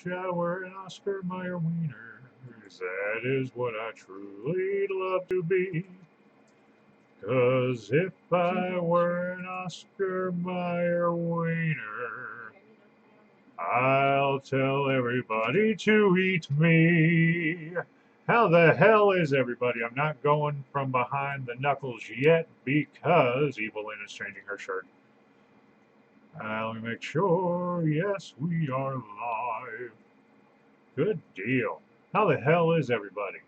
wish I were an Oscar Mayer wiener. That is what I truly love to be. 'Cause if I were an Oscar Mayer wiener, I'll tell everybody to eat me. How the hell is everybody? I'm not going from behind the knuckles yet because evil-lyn is changing her shirt. Let me make sure. Yes, we are live. Good deal. How the hell is everybody?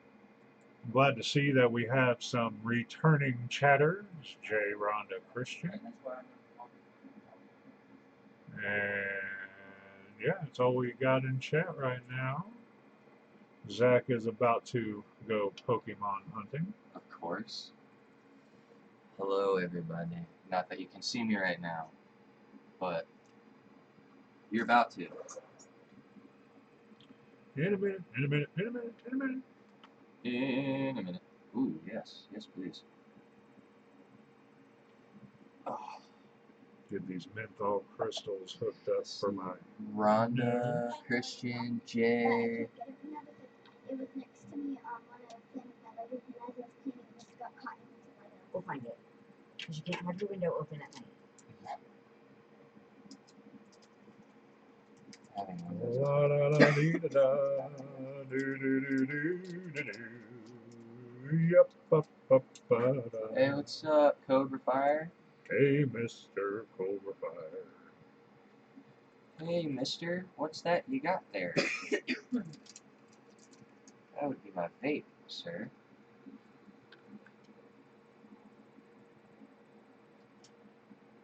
I'm glad to see that we have some returning chatters. J. Rhonda Christian. And yeah, that's all we got in chat right now. Zach is about to go Pokemon hunting. Of course. Hello, everybody. Not that you can see me right now, but you're about to. In a minute, in a minute, in a minute, in a minute. In a minute. Ooh, yes. Yes, please. Oh. Get these menthol crystals hooked up for my Rhonda, Christian, Jay. It was next to me on one of the things that I did, and as I was cleaning, it just got caught in the window. We'll find it. Because you can't have your window open at night. Having la la la dee da da do do do do do do. Yup up up da. Hey, what's up, Cobra Fire? Hey, Mr. Cloverfire. Hey, mister, what's that you got there? That would be my vape, sir.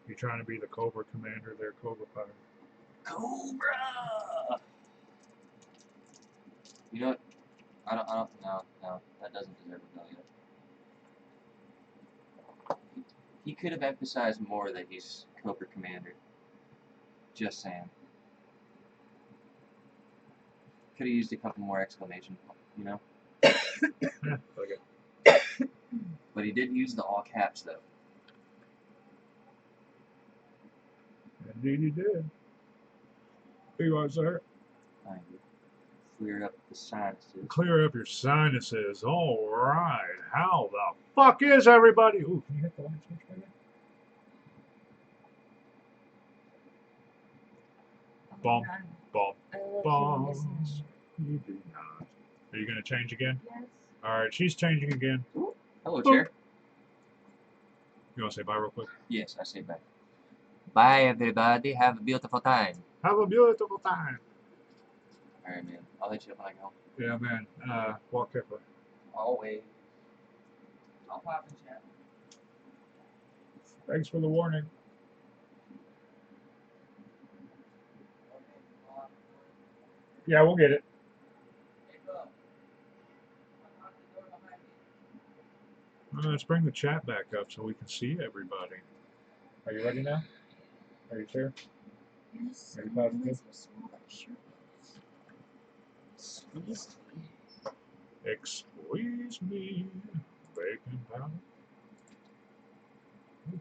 You trying to be the Cobra commander there, Cloverfire? Cobra! You know what? No, that doesn't deserve a bill yet. He could have emphasized more that he's Cobra Commander. Just saying. Could have used a couple more exclamation points, you know? Yeah, okay. But he did use the all caps, though. Indeed he did. Here you are, sir. Thank you. Clear up the sinuses. Clear up your sinuses. All right. How the fuck is everybody? Ooh, can you hit the light switch again? Bum, bum, bum. You do not. Are you going to change again? Yes. All right, she's changing again. Ooh. Hello, chair. You want to say bye real quick? Yes, I say bye. Bye, everybody. Have a beautiful time. Have a beautiful time. Alright, man. I'll let you up when I go. Yeah, man. Walk carefully. Always. I'll pop in chat. Thanks for the warning. Yeah, we'll get it. Let's bring the chat back up so we can see everybody. Are you ready now? Are you sure? Yes. Are you positive? Squeeze me. Squeeze me, bacon powder. We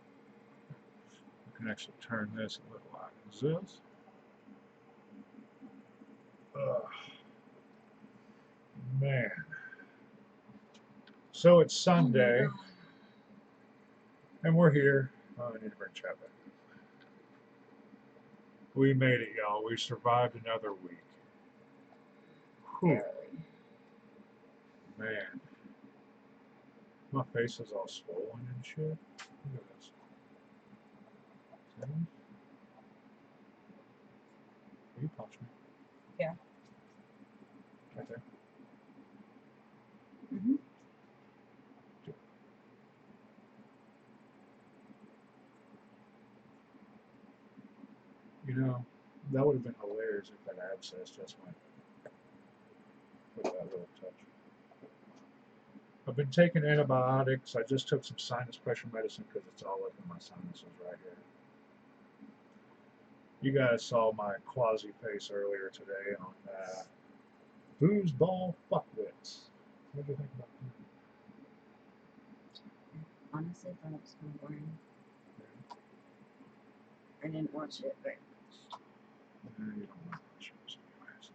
can actually turn this a little like this. Man. So it's Sunday, and we're here. Oh, I need to bring chat back. We made it, y'all. We survived another week. Whew. Man. My face is all swollen and shit. Look at this. See? Will you punch me? Yeah. Right there. Mm-hmm. You know, that would have been hilarious if that abscess just went with that little touch. I've been taking antibiotics. I just took some sinus pressure medicine because it's all up in my sinuses right here. You guys saw my quasi face earlier today on Foosball Fuckwits. What do you think about that? Honestly, I thought it was kind of boring. I didn't watch it very much. You don't want to watch those anyways.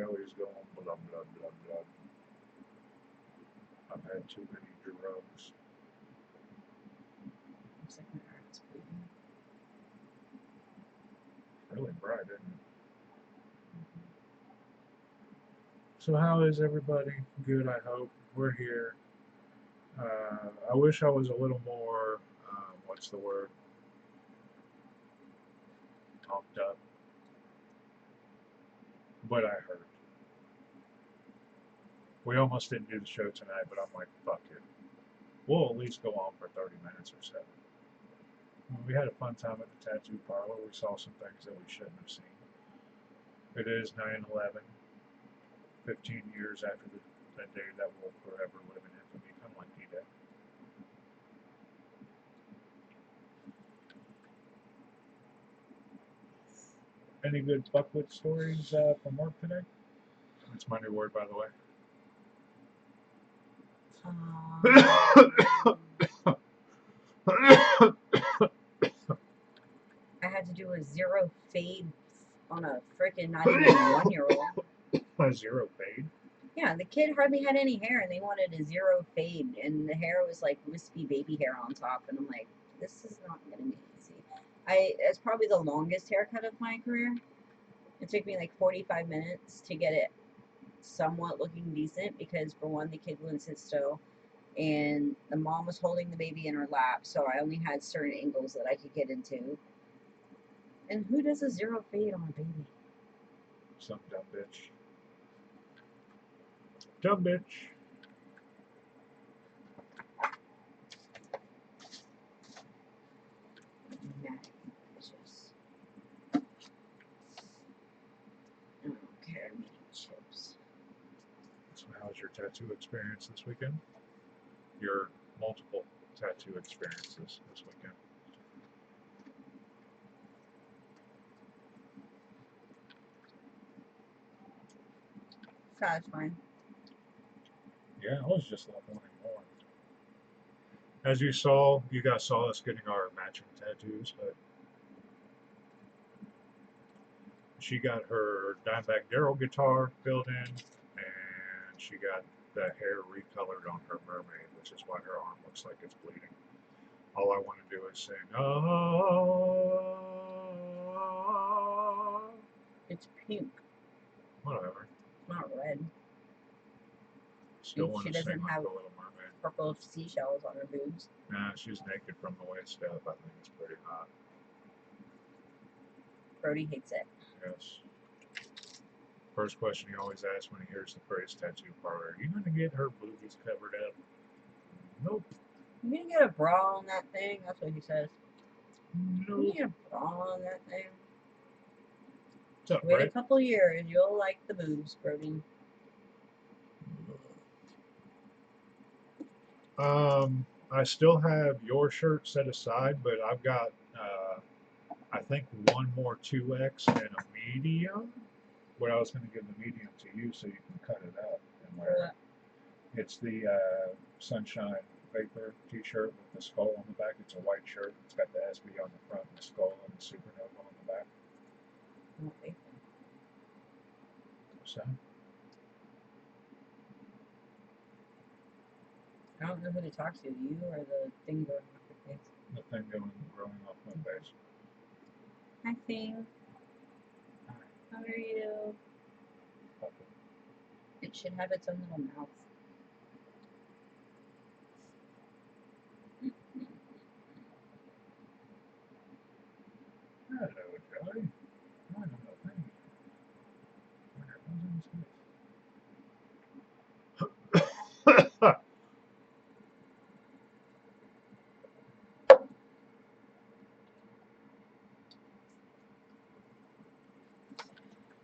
belly's going blah, blah, blah, blah. I've had too many drugs. Looks like my heart's beating. Really bright, isn't it? So how is everybody? Good, I hope. We're here. I wish I was a little more, what's the word? Talked up. But I heard. We almost didn't do the show tonight, but I'm like, fuck it. We'll at least go on for 30 minutes or so. We had a fun time at the tattoo parlor. We saw some things that we shouldn't have seen. It is 9/11, 15 years after the day that will forever live in infamy, kind of like D-Day. Any good fuckwit stories from work today? That's my new word, by the way. I had to do a zero fade on a freaking not even 1-year-old. A zero fade? Yeah, the kid hardly had any hair, and they wanted a zero fade, and the hair was like wispy baby hair on top, and I'm like, this is not gonna be easy. It's probably the longest haircut of my career. It took me like 45 minutes to get it somewhat looking decent because, for one, the kid wouldn't sit still, and the mom was holding the baby in her lap, so I only had certain angles that I could get into. And who does a zero fade on a baby? Some dumb bitch. Dumb bitch. Bitches. I don't care, I'm eating chips. So how was your tattoo experience this weekend? Your multiple tattoo experiences this weekend? Satisfying. Yeah, I was just like wanting more. As you saw, you guys saw us getting our matching tattoos, but she got her Dimebag Darrell guitar filled in, and she got the hair recolored on her mermaid, which is why her arm looks like it's bleeding. All I want to do is sing, ah. It's pink. Whatever. It's not red. Still And want she to sing doesn't like have the Little Mermaid. purple seashells on her boobs. Nah, she's naked from the waist up. I think it's pretty hot. Brody hates it. Yes. First question he always asks when he hears the phrase tattoo parlor, are you going to get her boobies covered up? Nope. You gonna get a bra on that thing? That's what he says. Nope. You get a bra on that thing? What's up, Wait a Brett? couple years, you'll like the boobs, Brody. I still have your shirt set aside, but I've got, I think, one more 2X and a medium. What I was going to give the medium to you so you can cut it up and wear it. It's the Sunshine Vapor t-shirt with the skull on the back. It's a white shirt. It's got the SB on the front and the skull and the supernova on the back. Okay. So, I don't know who to talk to, you or the thing going off your face. the thing growing off my face. Hi, thing. How are you? It should have its own little mouth. Hello, Joey. I don't know thing. Where was his face?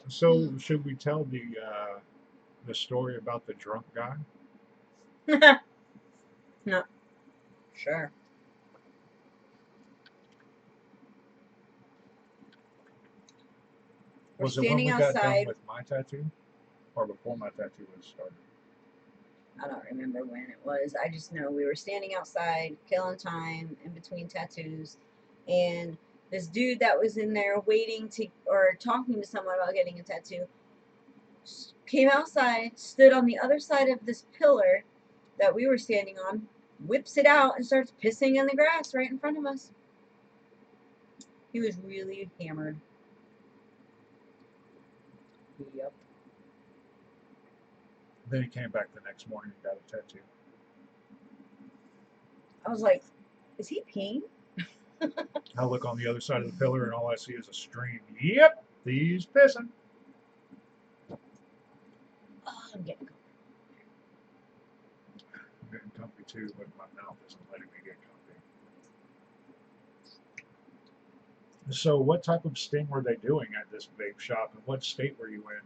So, should we tell the story about the drunk guy? No. Sure. We're Was it when we standing got done outside. with my tattoo, or before my tattoo was started? I don't remember when it was. I just know we were standing outside, killing time in between tattoos, and this dude that was in there waiting to or talking to someone about getting a tattoo came outside, stood on the other side of this pillar that we were standing on, whips it out, and starts pissing in the grass right in front of us. He was really hammered. Yep. Then he came back the next morning and got a tattoo. I was like, is he peeing? I look on the other side of the pillar and all I see is a stream. Yep, he's pissing. Oh, I'm getting cold. I'm getting comfy too, but my mouth isn't letting me get comfy. So what type of sting were they doing at this vape shop, and what state were you in?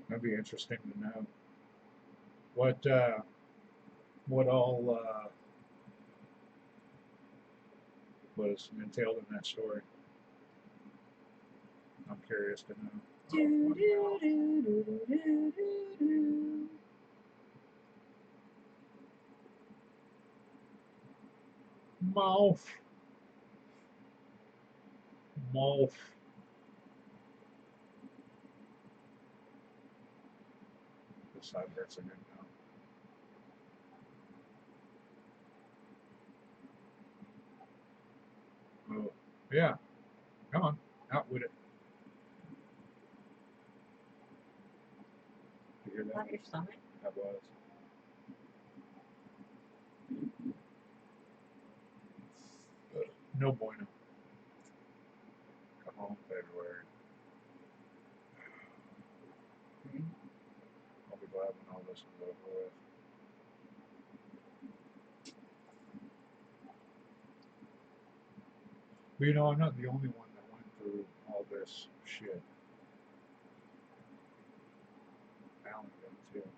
That'd be interesting to know. What all was entailed in that story? I'm curious to know. Do, do, do, do, do, do, do. Mouth. This side hurts again now. Oh, yeah. Come on, out with it. You hear that? Not your stomach. That was. No bueno. Come on, February. I'll be glad when all this is over with. But you know, I'm not the only one that went through all this shit. Alan did too.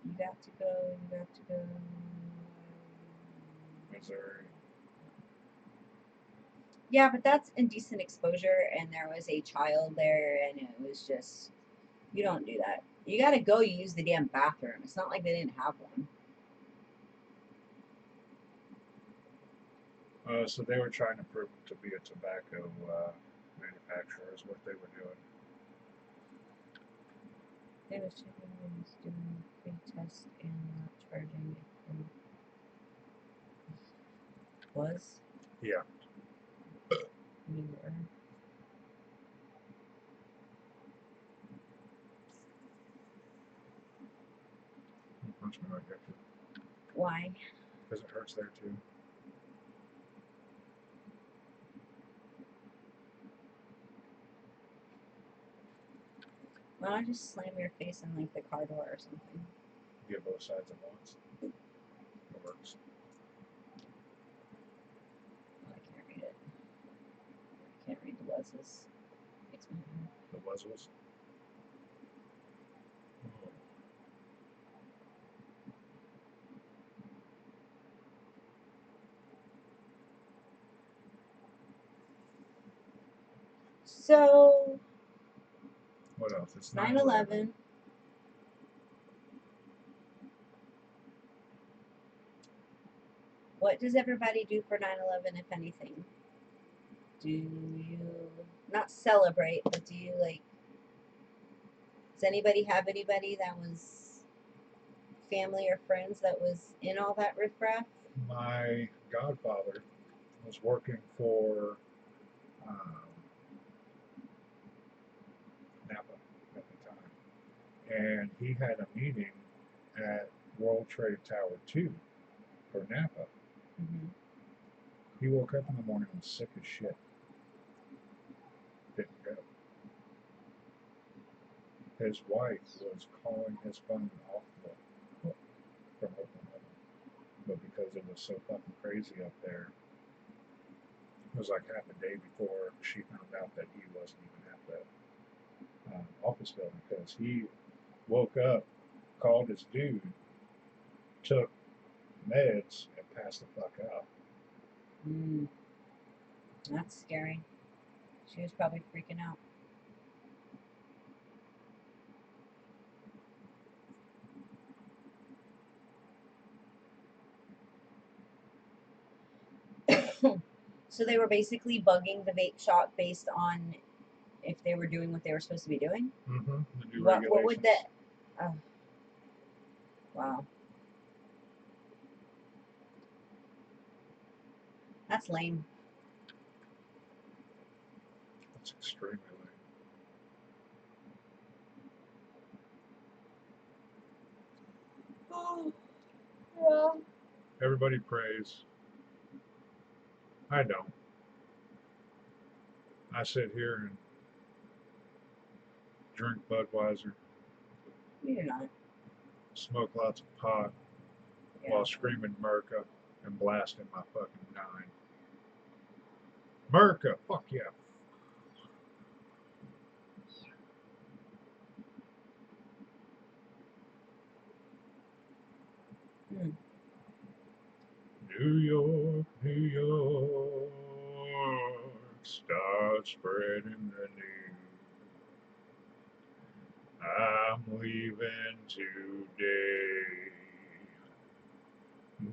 You got to go. You got to go. Missouri. Yeah, but that's indecent exposure, and there was a child there, and it was just, you don't do that. You gotta go use the damn bathroom. It's not like they didn't have one. So they were trying to prove to be a tobacco manufacturer is what they were doing. They was checking was doing free test and not charging if they was. Yeah. We were. Punch me right there too. Why? Because it hurts there too. Why don't I just slam your face in like the car door or something? Get both sides at once. It works. Oh, I can't read it. I can't read the buzzes. Makes me mad. The wuzzles. Oh. So, What else? It's 9/11. What does everybody do for 9/11, if anything? Do you not celebrate, but do you like? Does anybody have anybody that was family or friends that was in all that riffraff? My godfather was working for Napa at the time, and he had a meeting at World Trade Tower 2 for Napa. Mm-hmm. He woke up in the morning and was sick as shit. Didn't go. His wife was calling his phone off the hook from Oklahoma, but because it was so fucking crazy up there, it was like half a day before she found out that he wasn't even at the office building, because he woke up, called his dude, took meds, and passed the fuck out. That's scary. She was probably freaking out. So they were basically bugging the vape shop based on if they were doing what they were supposed to be doing. Mm-hmm. The new What regulations. would that? Oh, wow, that's lame. That's extremely lame. Oh, yeah. Everybody prays. I don't. I sit here and drink Budweiser, You do not. smoke lots of pot Yeah. while screaming Merca and blasting my fucking 9. Merca, fuck yeah. Hmm. New York, New York, start spreading the news. I'm leaving today.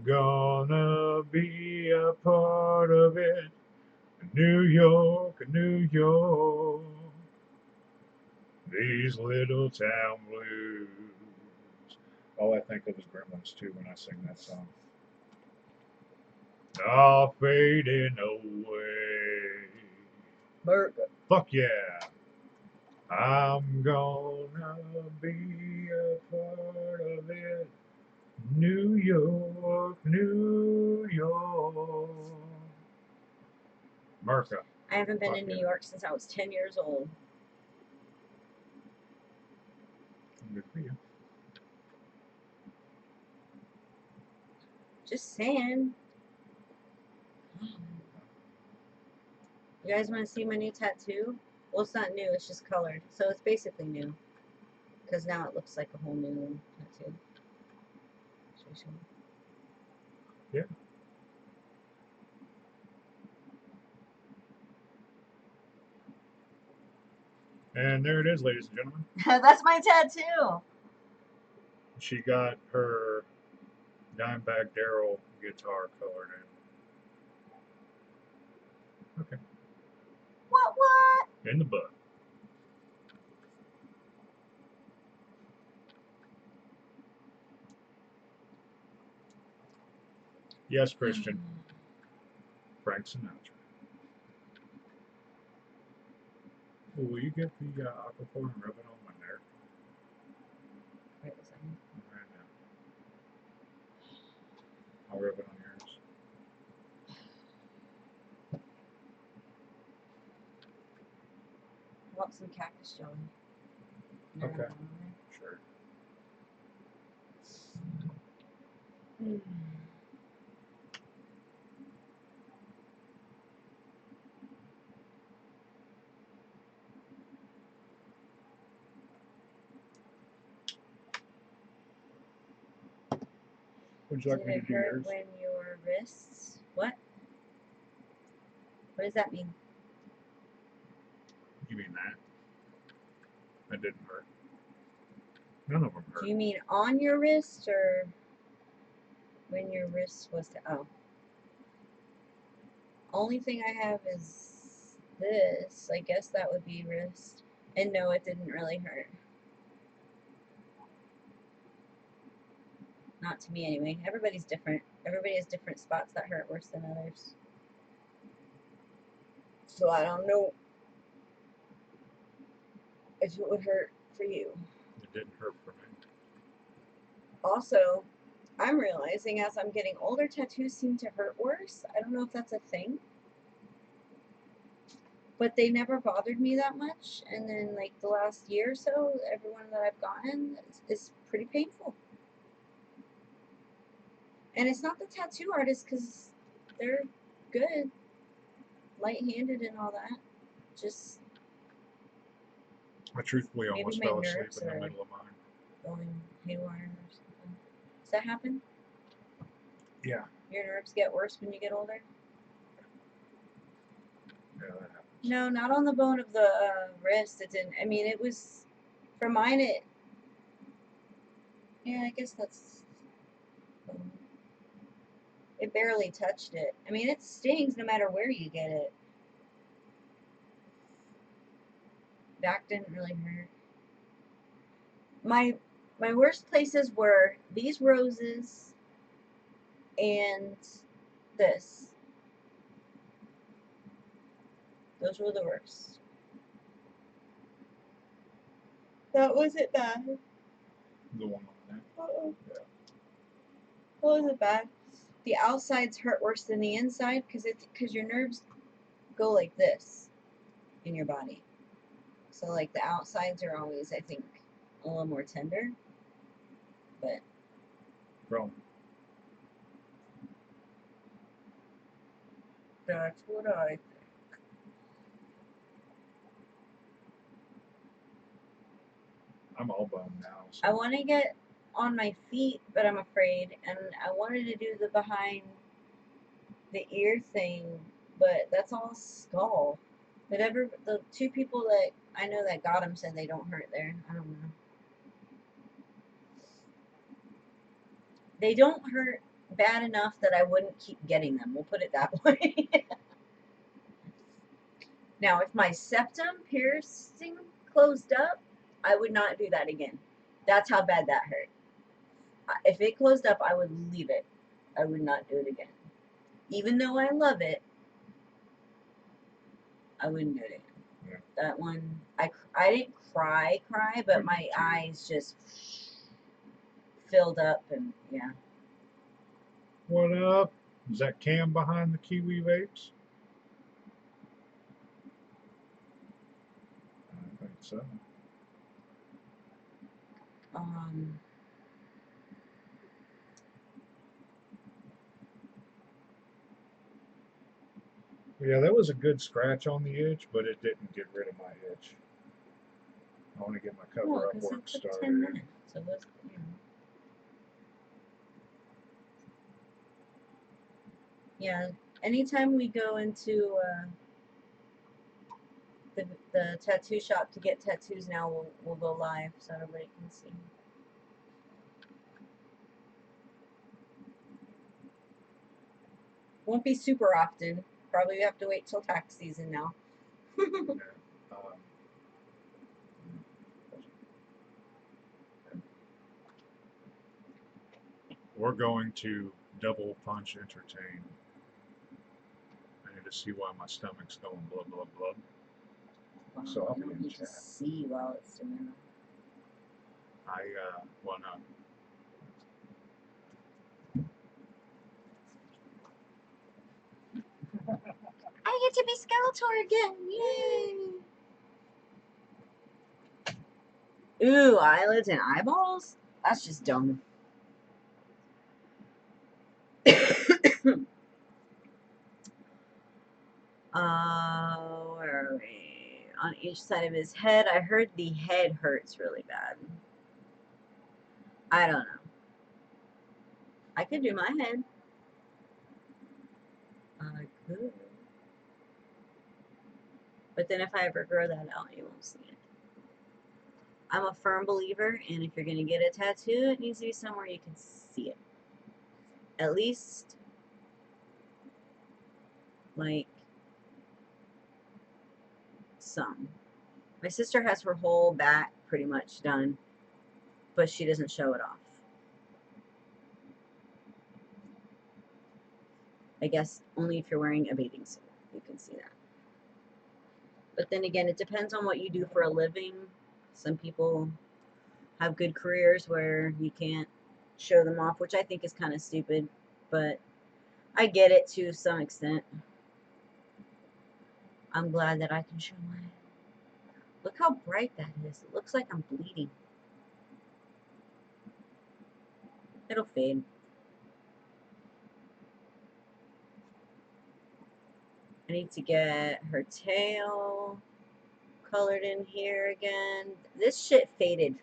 Gonna be a part of it. New York, New York. These little town blues. All I think of is Gremlins too when I sing that song. All fading away. Burger. Fuck yeah. I'm gonna be a part of it. New York, New York. Merca. I haven't been Fuck in New yeah. York since I was 10 years old. Good for you. Just saying. You guys want to see my new tattoo? Well, it's not new, it's just colored. So it's basically new. Because now it looks like a whole new tattoo. Should I show you? Yeah. And there it is, ladies and gentlemen. That's my tattoo. She got her Dimebag Darrell guitar colored in. Okay. What? In the butt. Yes, Christian. Frank Sinatra. Oh, will you get the aquaphor and rub it on my neck? Wait a second. Right now. I'll rub it on yours. I want some cactus jelly. No, Okay. Sure. Mm. Would you like Did me it to do hurt yours? when your wrists? What? What does that mean? You mean that? That didn't hurt. None of them hurt. Do you mean on your wrist or when your wrist was to? Oh. Only thing I have is this. I guess that would be wrist. And no, it didn't really hurt. Not to me anyway. Everybody's different. Everybody has different spots that hurt worse than others. So I don't know if it would hurt for you. It didn't hurt for me. Also, I'm realizing as I'm getting older, tattoos seem to hurt worse. I don't know if that's a thing. But they never bothered me that much. And then, like, the last year or so, everyone that I've gotten is pretty painful. And it's not the tattoo artist because they're good, light-handed and all that. Just I truthfully maybe almost my fell asleep nerves in the are middle of mine. going haywire or something. Does that happen? Yeah. Your nerves get worse when you get older? Yeah, that happens. No, not on the bone of the wrist. It didn't. I mean, it was, for mine, yeah, I guess that's, It barely touched it. I mean, it stings no matter where you get it. Back didn't really hurt. My worst places were these roses and this. Those were the worst. That wasn't bad. The one on the neck. Uh-oh. Yeah. That wasn't bad. The outsides hurt worse than the inside because your nerves go like this in your body. So like the outsides are always, I think, a little more tender. But From that's what I think. I'm all bummed now. So. I want to get on my feet, but I'm afraid. And I wanted to do the behind the ear thing, but that's all skull. But the two people that I know that got them said they don't hurt there. I don't know. They don't hurt bad enough that I wouldn't keep getting them. We'll put it that way. Now, if my septum piercing closed up, I would not do that again. That's how bad that hurt. If it closed up, I would leave it. I would not do it again. Even though I love it, I wouldn't do it again. Yeah. That one, I didn't cry, but my eyes just filled up and yeah. What up? Is that Cam behind the Kiwi vapes? I think so. Yeah, that was a good scratch on the itch, but it didn't get rid of my itch. I want to get my cover up work started. 10 minutes, so that's, you know. Yeah, anytime we go into the tattoo shop to get tattoos now, we'll go live so everybody can see. Won't be super often. Probably have to wait till tax season now. Yeah, we're going to double punch entertain. I need to see why my stomach's going blood, blood, blood. So I'll be in chat. See while it's doing that. Well, no. I get to be Skeletor again! Yay! Ooh, eyelids and eyeballs? That's just dumb. Where are we? On each side of his head. I heard the head hurts really bad. I don't know. I could do my head. I could. But then if I ever grow that out, you won't see it. I'm a firm believer, and if you're going to get a tattoo, it needs to be somewhere you can see it. At least, like, some. My sister has her whole back pretty much done, but she doesn't show it off. I guess only if you're wearing a bathing suit, you can see that. But then again, it depends on what you do for a living. Some people have good careers where you can't show them off, which I think is kind of stupid, but I get it to some extent. I'm glad that I can show mine. Look how bright that is. It looks like I'm bleeding. It'll fade. I need to get her tail colored in here again. This shit faded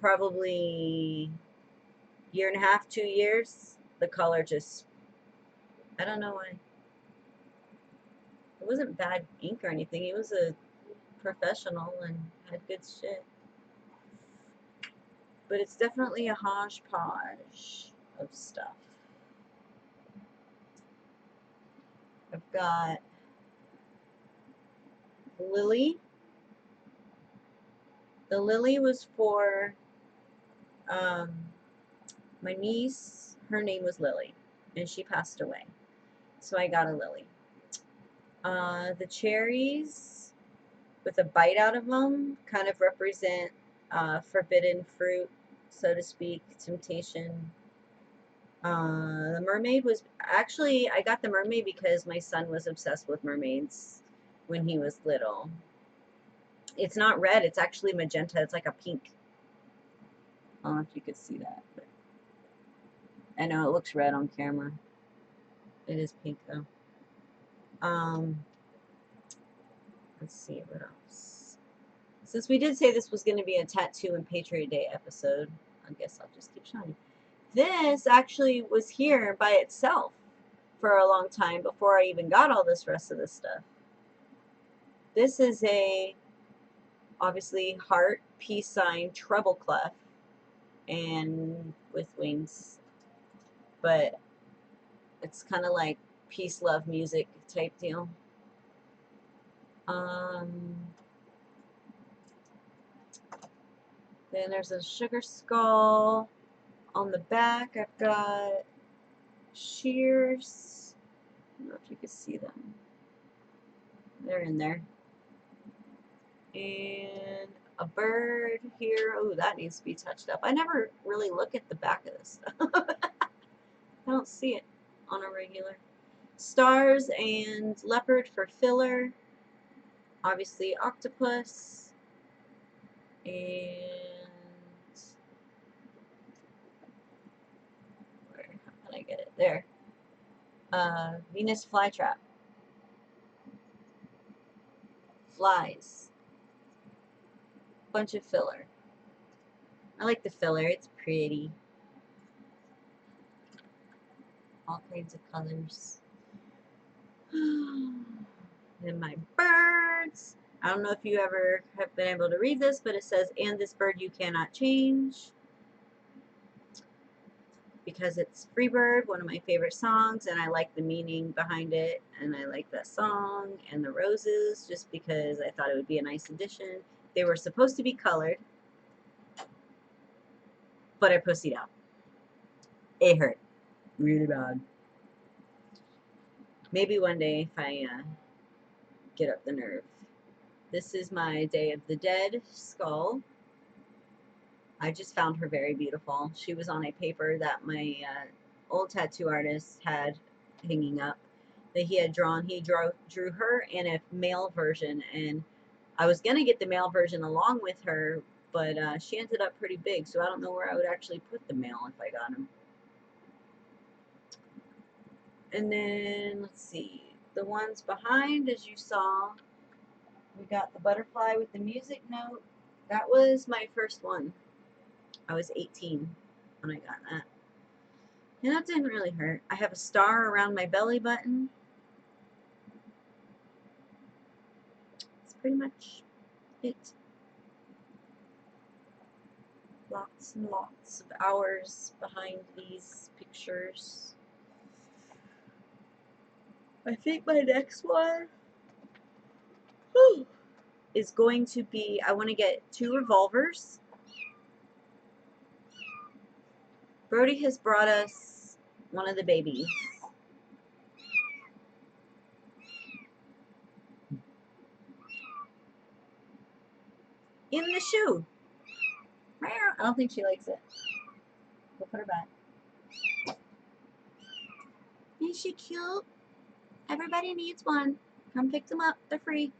probably 1.5 to 2 years. The color just, I don't know why. It wasn't bad ink or anything. He was a professional and had good shit. But it's definitely a hodgepodge of stuff. got Lily. The Lily was for my niece. Her name was Lily, and she passed away. So I got a Lily. The cherries with a bite out of them kind of represent forbidden fruit, so to speak, temptation. The mermaid was actually, I got the mermaid because my son was obsessed with mermaids when he was little. It's not red, it's actually magenta. It's like a pink. I don't know if you could see that, but I know it looks red on camera. It is pink though. Let's see what else. Since we did say this was going to be a Tattoo and Patriot Day episode, I guess I'll just keep shining. This actually was here by itself for a long time before I even got all this rest of this stuff. This is a, obviously, heart, peace sign, treble clef, and with wings. But it's kind of like peace, love, music type deal. Then there's a sugar skull. On the back, I've got shears. I don't know if you can see them. They're in there. And a bird here. Oh, that needs to be touched up. I never really look at the back of this stuff. I don't see it on a regular. Stars and leopard for filler. Obviously, octopus. And where? How can I get it? There. Venus flytrap. Flies. Bunch of filler. I like the filler. It's pretty. All kinds of colors. And my birds. I don't know if you ever have been able to read this, but it says, and this bird you cannot change. Because it's Freebird, one of my favorite songs, and I like the meaning behind it, and I like that song, and the roses, just because I thought it would be a nice addition. They were supposed to be colored, but I pussied out. It hurt really bad. Maybe one day if I get up the nerve. This is my Day of the Dead skull. I just found her very beautiful. She was on a paper that my old tattoo artist had hanging up that he had drawn. He drew her in a male version, and I was going to get the male version along with her, but she ended up pretty big, so I don't know where I would actually put the male if I got him. And then, let's see, the ones behind, as you saw, we got the butterfly with the music note. That was my first one. I was 18 when I got that. And that didn't really hurt. I have a star around my belly button. That's pretty much it. Lots and lots of hours behind these pictures. I think my next one is going to be, I want to get 2 revolvers. Brody has brought us one of the babies. In the shoe. I don't think she likes it. We'll put her back. Is she cute? Everybody needs one. Come pick them up. They're free.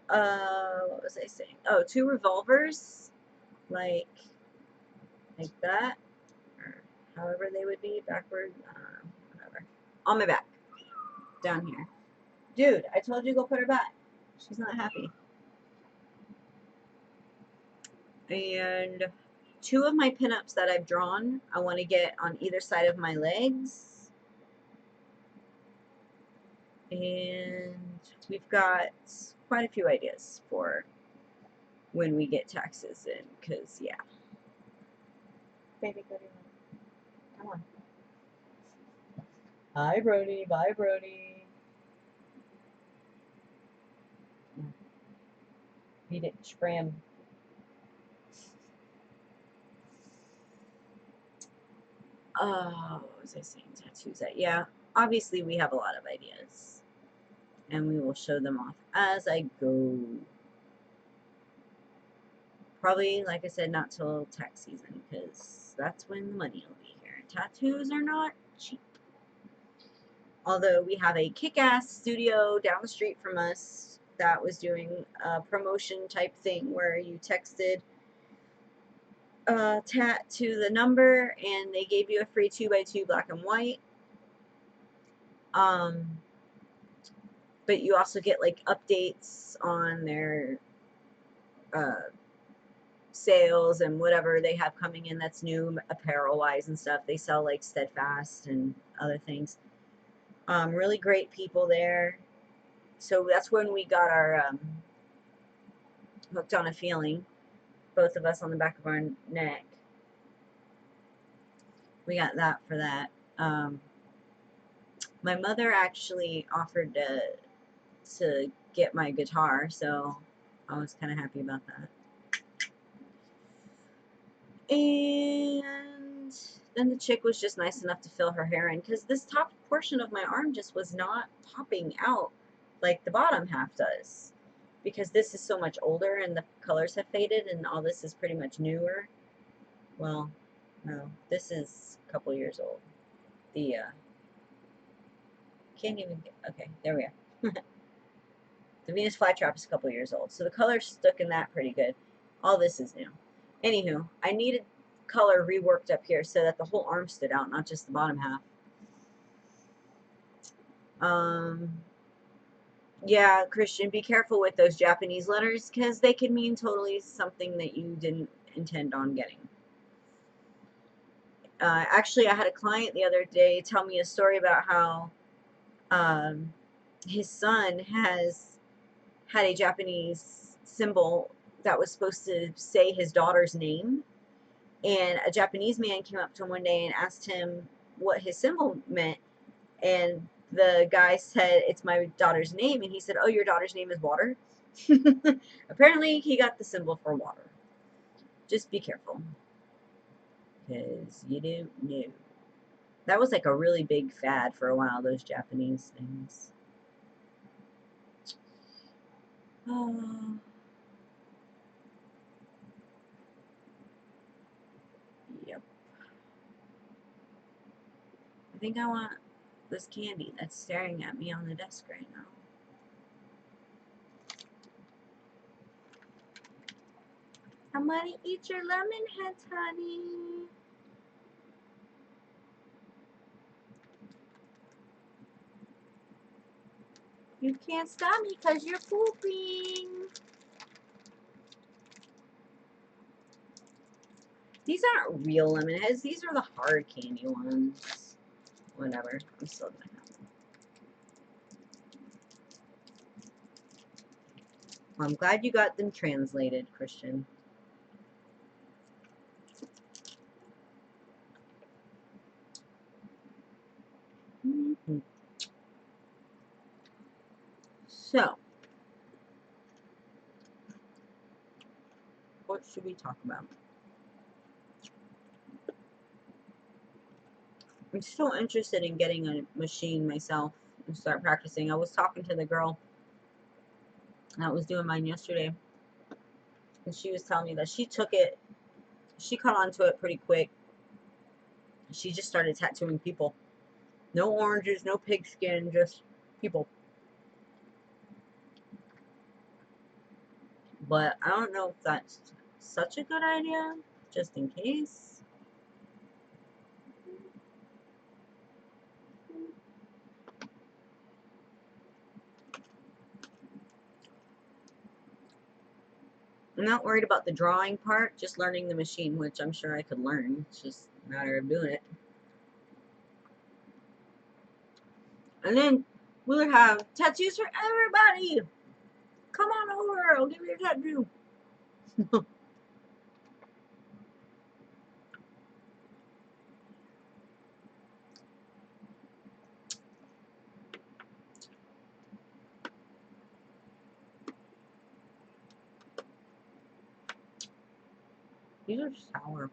What was I saying? Oh, 2 revolvers. Like that. Or however they would be. Backward. Whatever. On my back. Down here. Dude, I told you to go put her back. She's not happy. And 2 of my pinups that I've drawn, I want to get on either side of my legs. And we've got quite a few ideas for when we get taxes in, because, yeah. Baby, go to your room. Come on. Hi, Brody. Bye, Brody. Beat it. Scram. What was I saying? Tattoos. Yeah, obviously we have a lot of ideas. And we will show them off as I go. Probably, like I said, not till tax season, because that's when the money will be here. Tattoos are not cheap. Although we have a kick-ass studio down the street from us that was doing a promotion type thing where you texted tat to the number and they gave you a free 2x2 black and white. But you also get like updates on their sales and whatever they have coming in that's new apparel wise and stuff. They sell like Steadfast and other things. Really great people there. So that's when we got our hooked on a feeling, both of us on the back of our neck. We got that for that. My mother actually offered to get my guitar, so I was kind of happy about that. And then the chick was just nice enough to fill her hair in, because this top portion of my arm just was not popping out like the bottom half does, because this is so much older and the colors have faded and all this is pretty much newer. Well, no, this is a couple years old. The can't even get, okay, there we are. The Venus flytrap is a couple years old, so the color's stuck in that pretty good. All this is new. Anywho, I needed color reworked up here so that the whole arm stood out, not just the bottom half. Yeah, Christian, be careful with those Japanese letters, because they can mean totally something that you didn't intend on getting. Actually, I had a client the other day tell me a story about how his son has had a Japanese symbol that was supposed to say his daughter's name. And a Japanese man came up to him one day and asked him what his symbol meant. And the guy said, "It's my daughter's name." And he said, "Oh, your daughter's name is water?" Apparently, he got the symbol for water. Just be careful, because you don't know. That was like a really big fad for a while, those Japanese things. Yep. I think I want this candy that's staring at me on the desk right now. I'm gonna eat your lemon heads, honey. You can't stop me because you're pooping. These aren't real lemon heads. These are the hard candy ones. Whatever. I'm still gonna have them. Well, I'm glad you got them translated, Christian. So, what should we talk about? I'm still interested in getting a machine myself and start practicing. I was talking to the girl that was doing mine yesterday, and she was telling me that she took it, she caught on to it pretty quick. She just started tattooing people. No oranges, no pigskin, just people. But I don't know if that's such a good idea, just in case. I'm not worried about the drawing part, just learning the machine, which I'm sure I could learn. It's just a matter of doing it. And then we'll have tattoos for everybody. Come on over, I'll give you a tattoo. These are sour.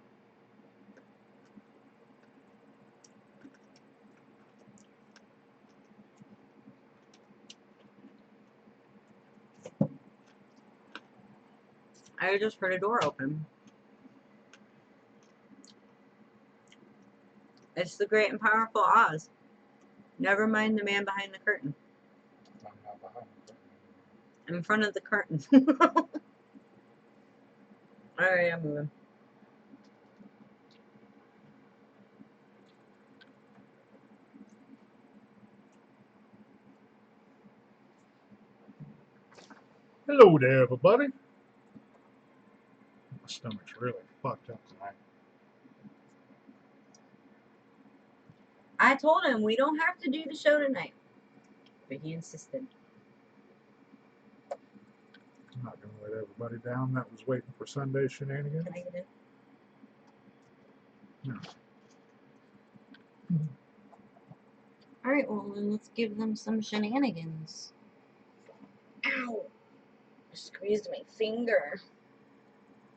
I just heard a door open. It's the great and powerful Oz. Never mind the man behind the curtain. I'm not behind the curtain. In front of the curtain. Alright, I'm moving. Hello there, everybody. My stomach's really fucked up tonight. I told him we don't have to do the show tonight. But he insisted. I'm not going to let everybody down that was waiting for Sunday Shenanigans. Can I get it? No. Alright, well then let's give them some shenanigans. Ow! I squeezed my finger.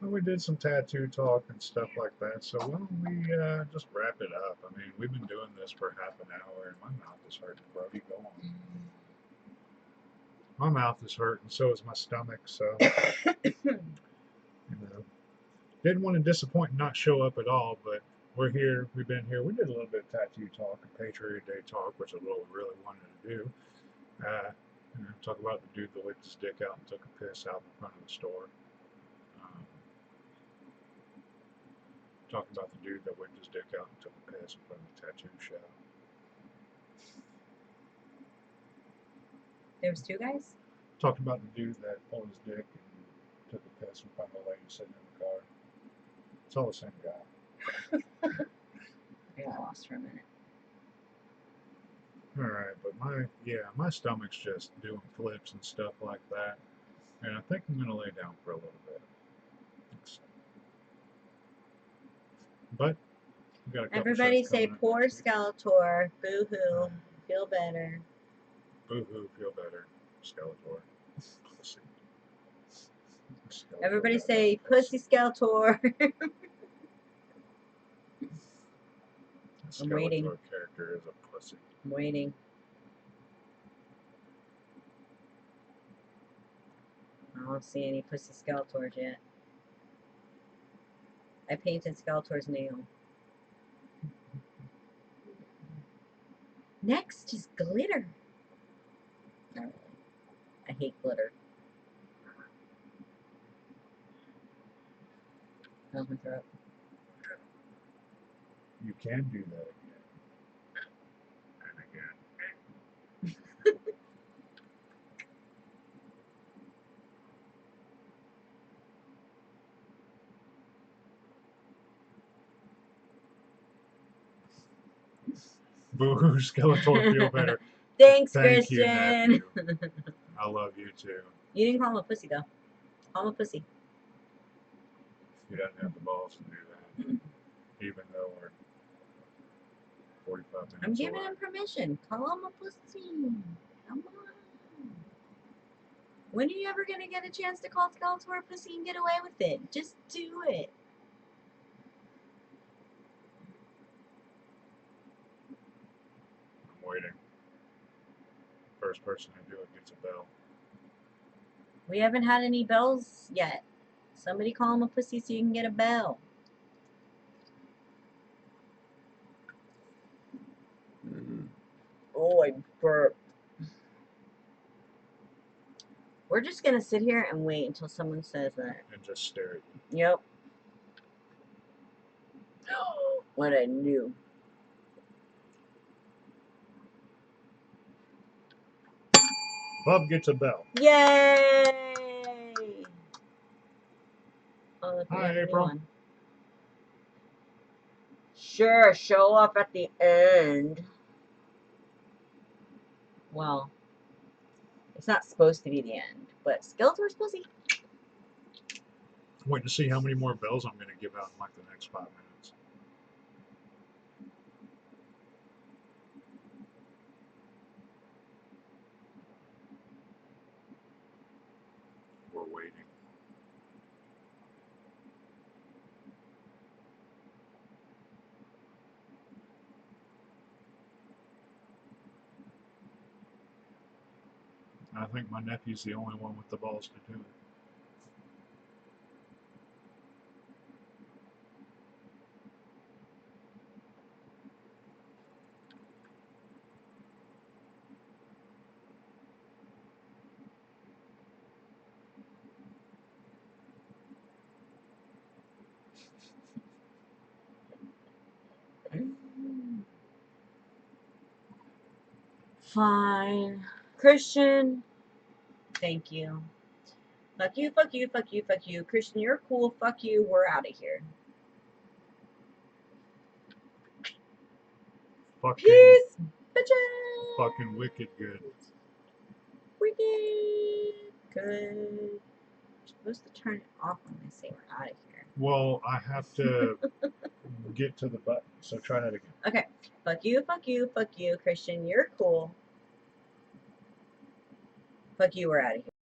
Well, we did some tattoo talk and stuff like that, so why don't we just wrap it up? I mean, we've been doing this for half an hour, and my mouth is hurting, Brody. Go on. My mouth is hurting, so is my stomach, so, didn't want to disappoint and not show up at all, but we're here, we've been here. We did a little bit of tattoo talk and Patriot Day talk, which is what we really wanted to do. Talk about the dude that licked his dick out and took a piss out in front of the store. Talk about the dude that licked his dick out and took a piss in front of the tattoo shop. There was two guys? Talked about the dude that pulled his dick and took a piss in front of the lady sitting in the car. It's all the same guy. I got lost for a minute. Alright, but my stomach's just doing flips and stuff like that. And I think I'm going to lay down for a little bit. But we got a couple Everybody shows say coming up poor next week. Skeletor. Boo-hoo. Feel better. Boo-hoo, feel better. Skeletor. Pussy. Skeletor Everybody got say that pussy Skeletor. The I'm waiting. Skeletor character is a pussy. I'm waiting. I don't see any pussy Skeletors yet. I painted Skeletor's nail. Next is glitter. Not really. I hate glitter. How's my throat? You can do that again. And again. Boo-hoo, Skeletor, feel better. Thanks, Thank you, Christian. nephew. I love you too. You didn't call him a pussy, though. Call him a pussy. He doesn't have the balls to do that. Even though we're 45 minutes I'm giving away. him permission. Call him a pussy. Come on. When are you ever going to get a chance to call Skeletor a pussy and get away with it? Just do it. I'm waiting. First person to do it gets a bell. We haven't had any bells yet. Somebody call him a pussy so you can get a bell. Oh, I burped. We're just going to sit here and wait until someone says that. And just stare at you. Yep. What I knew. Bub gets a bell. Yay! Oh, look, we Hi, have a new April. one. Sure, show up at the end. Well, it's not supposed to be the end, but Skeletor's pussy. I'm waiting to see how many more bells I'm going to give out in like the next 5 minutes. We're waiting. I think my nephew's the only one with the balls to do it. Fine. Christian, thank you. Fuck you, fuck you, fuck you, fuck you. Christian, you're cool. Fuck you. We're out of here. Fucking, Peace, bitches. fucking wicked good. Wicked good. You're supposed to turn it off when they say we're out of here. Well, I have to get to the button, so try that again. Okay. Fuck you, fuck you, fuck you. Christian, you're cool. Fuck you, we're out of here.